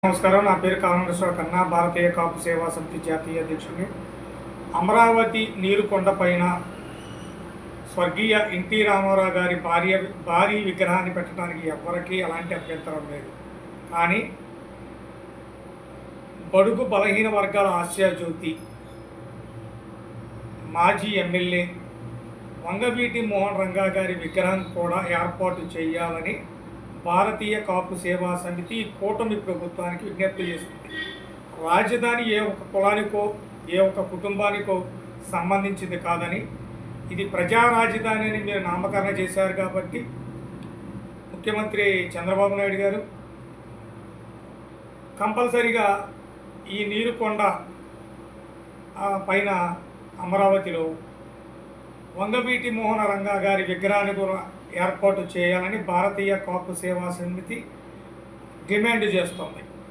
నమస్కారం. నా పేరు కామేశ్వర కన్నా, భారతీయ కాపు సేవా సమితి జాతీయ అధ్యక్షుడిని. అమరావతి నీరుకొండ పైన స్వర్గీయ ఎన్టీ రామారావు గారి భారీ విగ్రహాన్ని పెట్టడానికి ఎవరికీ అలాంటి అభ్యంతరం లేదు. కానీ బడుగు బలహీన వర్గాల ఆశాజ్యోతి మాజీ ఎమ్మెల్యే వంగవీటి మోహన్ రంగా గారి విగ్రహం కూడా ఏర్పాటు చేయాలని భారతీయ కాపు సేవా సమితి కూటమి ప్రభుత్వానికి విజ్ఞప్తి చేస్తుంది. రాజధాని ఏ ఒక కులానికో ఏ ఒక కుటుంబానికో సంబంధించింది కాదని, ఇది ప్రజా రాజధాని అని మీరు నామకరణ చేశారు కాబట్టి ముఖ్యమంత్రి చంద్రబాబు నాయుడు గారు కంపల్సరిగా ఈ నీరుకొండ పైన అమరావతిలో వంగవీటి మోహన రంగా గారి విగ్రహాన్ని కూడా ఏర్పాటు చేయాలని భారతీయ కాపు సేవా సమితి డిమాండ్ చేస్తోంది.